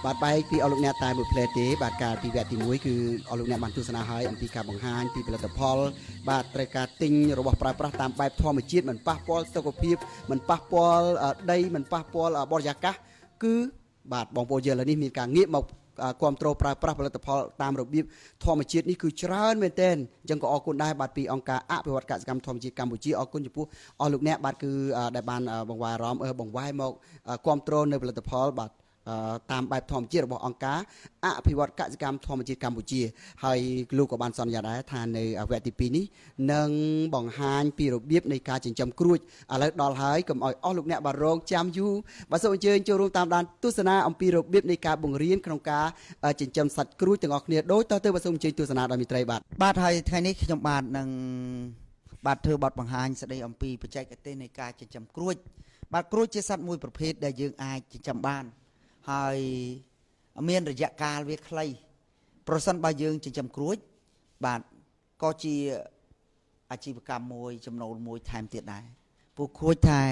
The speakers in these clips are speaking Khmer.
บาดใบปีอลูกเนี่ยตายบุเพลตีบาดการปีแบบตีมวยคืออลูกเนี่ยบรรทุสนาหายอันปีการบังหารปีผลิตพลบาดรายการติงระบบปลายประตามใบทอมจิตมันป้าปอลตะกพีบมันป้าปอลได้มันป้าปอลบอลยากะคือบาดบองโปเยอร์แล้วนี่มีการเงียบมาความโตปลายประผลิตพลตามระเบียบทอมจิตนี่คือเชิญเมนเทนยังก็ออกคนได้บาดปีองค์การอภิวัตกรรมทอมจิตกัมพูชีออกคนจะพูอลูกเนี่ยบาดคือได้บานบังวายร้อมบังวายมาความโตในผลิตพลบาดตามแบบทอมจีระบบองค์การอภิวัตกรรมทอมจีกัมพูชีให้ลูกกับบานสัญญาได้ทานในเวทีปีนี้นังบ่องหานปีระเบียบในการจิงจำกรุยอะไรดอลหายกับอ้อยลูกเนี่ยบารองจำยูบาสมเจริญจูรุตามด้านตุสนาอปีระเบียบในการบ่งเรียนขนมกาจิงจำสัตว์กรุยต่างออกเนี่ยโดยต่อเติมบาสมเจริญตุสนาดามิตรบาทบาทไทยไทยนี้ขยมบาทนังบาทเธอบาทบ่องหานแสดงอปีปัจจัยกเตในการจิงจำกรุยบาทกรุยจะสัตว์มวยประเภทได้ยืงอายจิงจำบ้านให้เมียนระยะกาลเวคไลโปรสันบายืงจึงจำกรุยบาทก็จีอาชีพกรรมมวยจำนวนมวยไทม์เตียดได้ผู้คุยไทย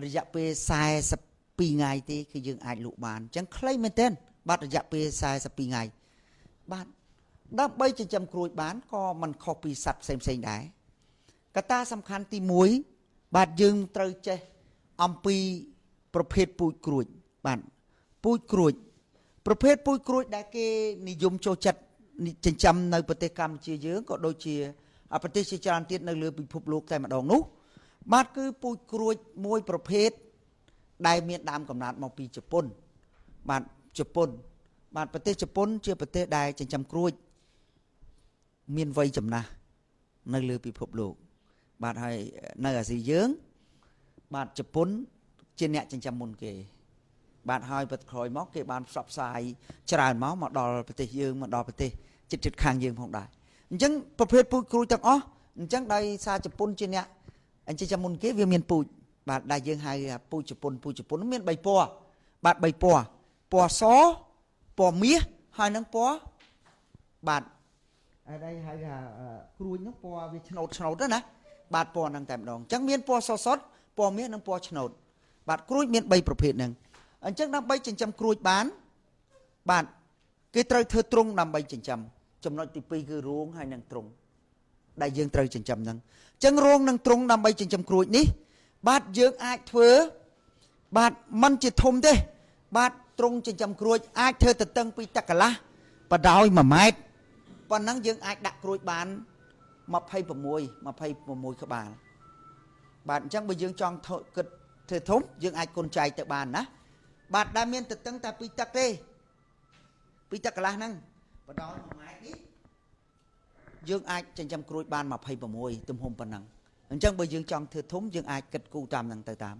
ระยะเปย์สายสปีไงตีคือยืงอายลุบานจังใครเมนเทนบาทระยะเปย์สายสปีไงบาทดับใบจึงจำกรุยบ้านก็มันข้อปีสัตว์เซ็งได้กระตาสำคัญตีมวยบาทยืงเตยเจอมปีประเภทปุยกรุยบาทปุยกรุยประเภทปุยกรุยได้เกนิยมโจจัดจังจำในประเทศกัมพูชีเยอะก็โดยเฉพาะประเทศจานเตียนในเรือพิภพโลกแต่มาดองนู้บาดคือปุยกรุยมวยประเภทได้เมียนดามกำนัดมาปีญี่ปุ่นบาดญี่ปุ่นบาดประเทศญี่ปุ่นเชื่อประเทศใดจังจำกรุยเมียนไว้จำนะในเรือพิภพโลกบาดให้ในอาเซียเยอะบาดญี่ปุ่นเจเนจังจำมุนเกบาดหอยปัดคอยมอกเก็บบานสับสายจราหม้อมาดอประเทศยืงมาดอประเทศจิตคางยืงของได้จังประเภทปุยกรุยต่างอ๋อจังได้ซาญี่ปุ่นจีเนี่ยอันจะจำมุนเก็บเวียนเมียนปุยบาดได้ยืงให้ปุยญี่ปุ่นเมียนใบปัวบาดใบปัวปัวซอปัวเมียให้นังปัวบาดได้ให้กรุยนังปัววิชโนดนั่นนะบาดปัวนังแต่ดองจังเมียนปัวซอสปัวเมียนังปัวชโนดบาดกรุยเมียนใบประเภทหนึ่งอันจังนำใบจิงจำกรุยบ้านบาดคือเตยเธอตรงนำใบจิงจำจำนวนตีปีคือรวงให้นางตรงได้ยังเตยจิงจำนังจังรวงนางตรงนำใบจิงจำกรุยนี้บาดยังอาจเถอบาดมันจะทมเด้บาดตรงจิงจำกรุยอาจเธอแต่ตั้งปีตะกะละปะดาวมาไม้ปนนั้นยังอาจดักกรุยบ้านมาไพ่ประมวยขบาลบาดจังใบยังจองเกิดเธอทมยังอาจคนใจแต่บ้านนะบาดดามีนติดตั้งแต่ปีตักเร่ปีตักละนั่งปะดอนมาไม้นี้ยังอาจจะจำกรุยบ้านมาไพ่ประมวยตุ้มหมปนังจังไปยังจองเธอทุ่มยังอาจกัดกูตามนังตาม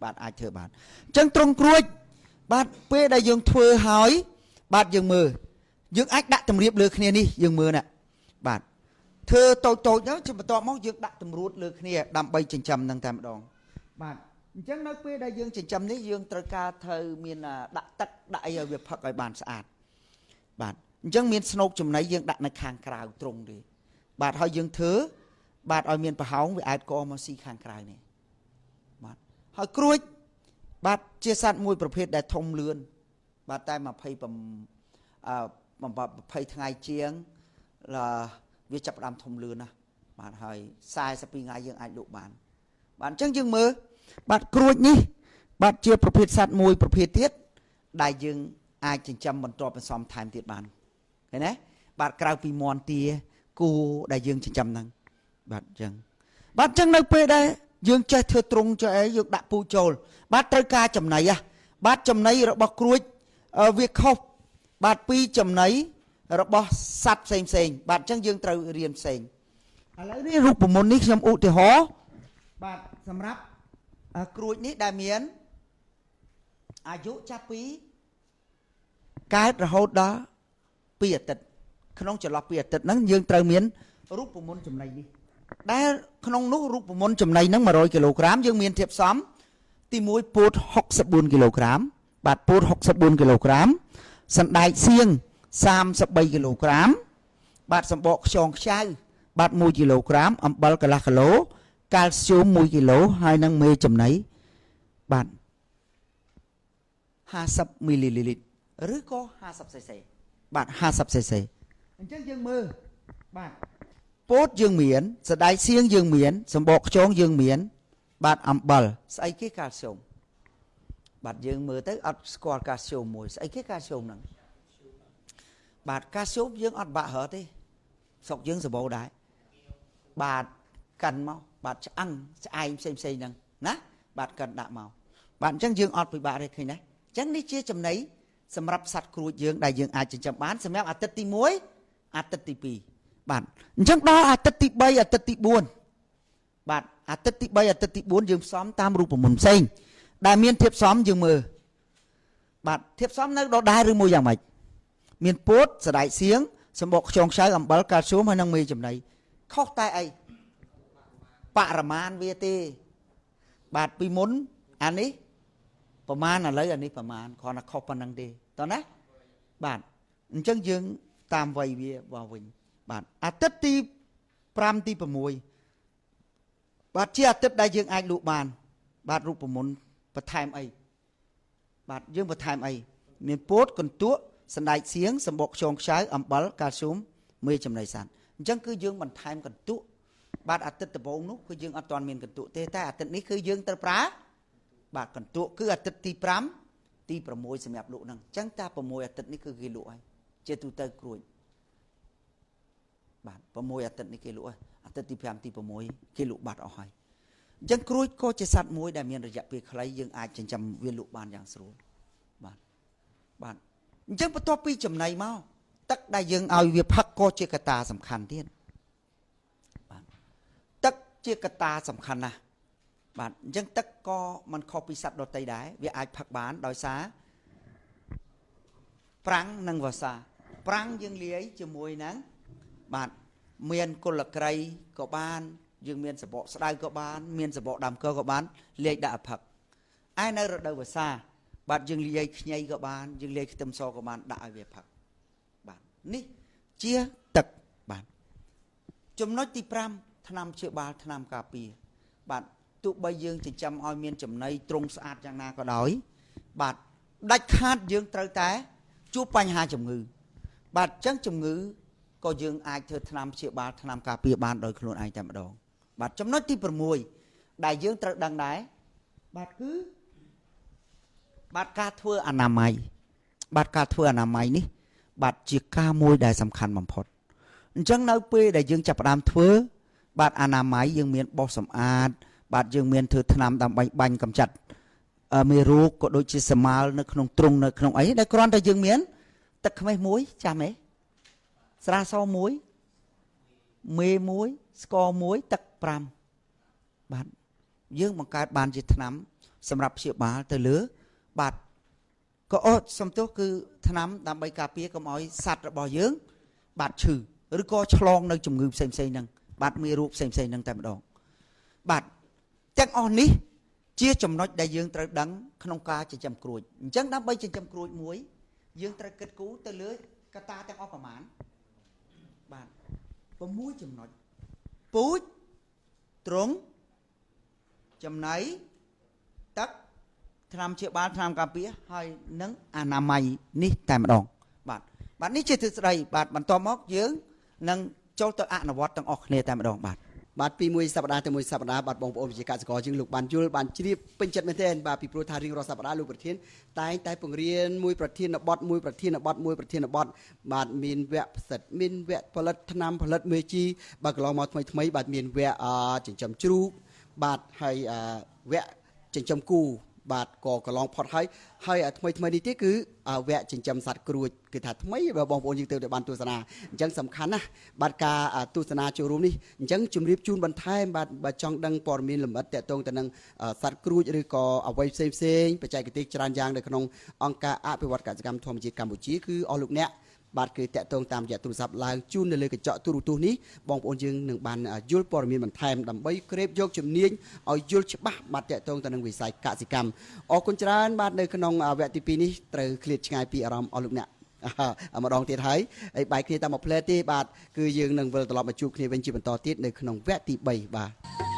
บาดอาจเธอบาดจังตรงกรุยบาดเป้ได้ยังเถื่อหายบาดยังมือยังอาจดักตำเรียบเลยเนี่ยนี่ยังมือน่ะบาดเธอโตๆเนาะจะมาต่อมองยังดักตำรูดเลยเนี่ยดำไปจังจำนังตามดองบาดจังนักเพื่อได้ยังจิตจำนี้ยังตระกาเธอมีนดักตักได้เอาเวียพักไอ้บานสะอาดบาดจังมีสนุกจุ่มไหนยังดักในคางกราวตรงดีบาดหอยยังเถอบาดเอามีนปะเฮาวิอาจก็มาซีคางกราวนี่บาดหอยกรุยบาดเจสันมวยประเภทได้ทมเลือนบาดใต้มาไพ่ปมไพ่ทงายเจียงlàวิจับดำทมเลือนนะบาดหอยทรายสปริงไงยังอาจดุบาดจังยังมือบาดกรุยนี่บาดเจียประเภทสัตว์มวยประเภทเทียดได้ยังอาจจะจำบรรทอเป็นซ้อมไทม์เทียดบานเห็นไหมบาดกลายปีมอนเตียกูได้ยังจะจำนังบาดจังในเปได้ยังใจเธอตรงใจยังดักปูโจลบาดตระกาจำไหนอะบาดจำไหนเราบอกกรุยเวียเข้าบาดปีจำไหนเราบอกสัตว์เซ็งบาดจังยังตระเรียนเซ็งอะไรนี่รูปมนนี้ยำอุติหอบาดสำหรับกรุยนี้ได้เมียนอายุจะปีกายระหดđó ปีติดขนมจะหลอกปีติดนั้นยังเติมเมียนรูปปุ่มมนจุ่มในนี้ได้ขนมนู้รูปปุ่มมนจุ่มในนั้นมา100 กิโลกรัมยังเมียนเทียบซ้ำตีมวยปูด64 กิโลกรัมบาดปูด64 กิโลกรัมสันได้เสียง33 กิโลกรัมบาดสมบอกชองใช้บาด1 กิโลกรัมอัมบลกะลากิโลกาลซิอุม1 กิโลให้นังเมจุ่มในบาด50 มิลลิลิตร ឬក៏50 cc បាទ50 cc អញ្ចឹងយើងមើលបាទពោតយើងមានសណ្ដែកសៀងយើងមានសម្បកខ្យងយើងមានបាទអំបិលស្អីគេកាល់ស្យូមបាទយើងមើលទៅអត់ស្គាល់កាល់ស្យូមមួយស្អីគេកាល់ស្យូមហ្នឹងបាទកាល់ស្យូមយើងអត់បាក់រត់ទេស្រុកយើងសម្បូរដែរបាទកាន់មកបាទឆ្អឹងស្អែងផ្សេងហ្នឹងណាបាទកាន់ដាក់មកបាទអញ្ចឹងយើងអត់ពិបាកទេឃើញណាអញ្ចឹងនេះជាចំណីសម្រាប់សត្វក្រួចយើងដែលយើងអាចចិញ្ចឹមបានសម្រាប់អាទិត្យទី1អាទិត្យទី2បាទអញ្ចឹងដល់អាទិត្យទី3អាទិត្យទី4បាទអាទិត្យទី3អាទិត្យទី4យើងផ្សំតាមរូបមន្តផ្សេងដែលមានធាតុផ្សំយើងមើលបាទធាតុផ្សំនៅដដែលឬមួយយ៉ាងម៉េចមានពោតសណ្ដែកសៀងសម្បកខ្យងខ្ចៅអំបិលកាល់ស្យូមហើយនិងមេចំណីខុសតែអីបរិមាណវាទេបាទពីមុនអានេះប្រមាណឥឡូវអានេះប្រមាណគ្រាន់តែខុសប៉ុណ្្នឹងទេតោះណាបាទអញ្ចឹងយើងតាមវ័យវាមកវិញបាទអាទិត្យទី5ទី6បាទជាអាទិត្យដែលយើងអាចលក់បានបាទរូបមន្តបន្ថែមអីបាទយើងបន្ថែមអីមានពោតកន្ទក់សណ្ដែកសៀងសម្បកខ្យងខ្ចៅអំបិលកាល់ស្យូមមេចំណីសត្វអញ្ចឹងគឺយើងបន្ថែមកន្ទក់បាទអាទិត្យដំបូងនោះគឺយើងអត់ទាន់មានកន្ទក់ទេតែអាទិត្យនេះគឺយើងត្រូវប្រើបាទកន្ទក់គឺអាទិត្យទី5ទី6សម្រាប់លក់ហ្នឹងអញ្ចឹងតា6អាទិត្យនេះគឺគេលក់ហើយជាទូទៅក្រួយបាទ6អាទិត្យនេះគេលក់ហើយអាទិត្យទី5ទី6គេលក់បាត់អស់ហើយអញ្ចឹងក្រួយក៏ជាសត្វមួយដែលមានរយៈពេលខ្លីយើងអាចចិញ្ចឹមវាលក់បានយ៉ាងស្រួលបាទអញ្ចឹងបន្ទាប់ពីចំណីមកទឹកដែលយើងឲ្យវាផឹកក៏ជាកត្តាសំខាន់ទៀតបាទទឹកជាកត្តាសំខាន់ណាស់បាទអញ្ចឹងទឹកក៏មិនខុសពីសត្វដទៃដែរវាអាចផឹកបានដោយសារប្រាំងនិងវស្សាប្រាំងយើងលាយជាមួយនឹងបាទមានគុលក្រីក៏បានយើងមានសបកស្ដៅក៏បានមានសបកដើមកក៏បានលាយដាក់ឲ្យផឹកឯនៅរដូវវស្សាបាទយើងលាយខ្ញីក៏បានយើងលាយខ្ទឹមសក៏បានដាក់ឲ្យវាផឹកបាទនេះជាទឹកបាទចំណុចទី5ថ្នាំព្យាបាលថ្នាំការពារបាទទោះបីយើងចិញ្ចឹមឲ្យមានចំណីទ្រុងស្អាតយ៉ាងណាក៏ដោយបាទដាច់ខាតយើងត្រូវតែជួបបញ្ហាជំងឺបាទអញ្ចឹងជំងឺក៏យើងអាចធ្វើថ្នាំព្យាបាលថ្នាំការពារបានដោយខ្លួនឯងតែម្ដងបាទចំណុចទី6ដែលយើងត្រូវដឹងដែរបាទគឺបាទការធ្វើអនាម័យបាទការធ្វើអនាម័យនេះបាទជាការមួយដែលសំខាន់បំផុតអញ្ចឹងនៅពេលដែលយើងចាប់ផ្ដើមធ្វើបាទអនាម័យយើងមានបោសសម្អាតបាទយើងមានធ្វើថ្នាំដើម្បីបាញ់កម្ចាត់មេរោគក៏ដូចជាស្មាលនៅក្នុងទ្រុងនៅក្នុងអីដែលគ្រាន់តែយើងមានទឹកខ្មេះមួយចាំទេស្រាសមួយមេមួយស្ករមួយទឹក5បាទយើងបង្កើតបានជាថ្នាំសម្រាប់ព្យាបាលទៅលើបាទក៏អត់សំទោសគឺថ្នាំដើម្បីការពារកុំឲ្យសត្វរបស់យើងបាទឈឺឬក៏ឆ្លងនៅជំងឺផ្សេងហ្នឹងបាទមេរោគផ្សេងហ្នឹងតែម្ដងបាទទាំងអស់នេះជាចំណុចដែលយើងត្រូវដឹងក្នុងការចិញ្ចឹមក្រួយអញ្ចឹងដើម្បីចិញ្ចឹមក្រួយមួយយើងត្រូវគិតគូរទៅលើកត្តាទាំងអស់ប្រមាណបាទ6ចំណុចពូជទ្រុងចំណីទឹកថ្នាំព្យាបាលថ្នាំការពារហើយនិងអនាម័យនេះតែម្ដងបាទនេះជាទ្រឹស្ដីបាទបន្ទាប់មកយើងនឹងចូលទៅអនុវត្តទាំងអស់គ្នាតែម្ដងបាទពីមួយសប្តាហ៍ទៅមួយសប្តាហ៍បាទបងប្អូនវិជាកសិករយើងលោកបានយល់បានជ្រាបពេញចិត្តមែនទែនបាទពីព្រោះថារៀងរាល់សប្តាហ៍លោកប្រធានតែងតែបង្រៀនមួយប្រធានបទបាទមានវគ្គផ្សិតមានវគ្គផលិតថ្នាំផលិតមេជីបាទកន្លងមកថ្មីបាទមានវគ្គចិញ្ចឹមជ្រូកបាទហើយវគ្គចិញ្ចឹមគូបាទក៏កន្លងផុតហើយថ្មីនេះទៀតគឺវគ្គចិញ្ចឹមសត្វក្រួចគឺថាថ្មីបងប្អូនយើងទៅបានទស្សនាអញ្ចឹងសំខាន់ណាស់បាទការទស្សនាចូលរួមនេះអញ្ចឹងជម្រាបជូនបន្ថែមបាទចង់ដឹងព័ត៌មានលម្អិតតាក់ទងទៅនឹងសត្វក្រួចឬក៏អ្វីផ្សេងបច្ចេកទេសច្រើនយ៉ាងនៅក្នុងអង្គការអភិវឌ្ឍកសិកម្មធម្មជាតិកម្ពុជាគឺអស់លោកអ្នកបាទគឺតាក់ទងតាមរយៈទូរស័ព្ទឡើងជូននៅលើកញ្ចក់ទូរទស្សន៍នេះបងប្អូនយើងនឹងបានយល់ព័ត៌មានបន្ថែមដើម្បីក្រេបយកជំនាញឲ្យយល់ច្បាស់បាទតាក់ទងទៅនឹងវិស័យកសិកម្មអរគុណច្រើនបាទនៅក្នុងវគ្គទី2នេះត្រូវឃ្លាតឆ្ងាយពីអារម្មណ៍អស់លោកអ្នកម្ដងទៀតហើយបែកគ្នាតាមមួយផ្លែទេបាទគឺយើងនឹងវិលត្រឡប់មកជួបគ្នាវិញជាបន្តទៀតនៅក្នុងវគ្គទី3បាទ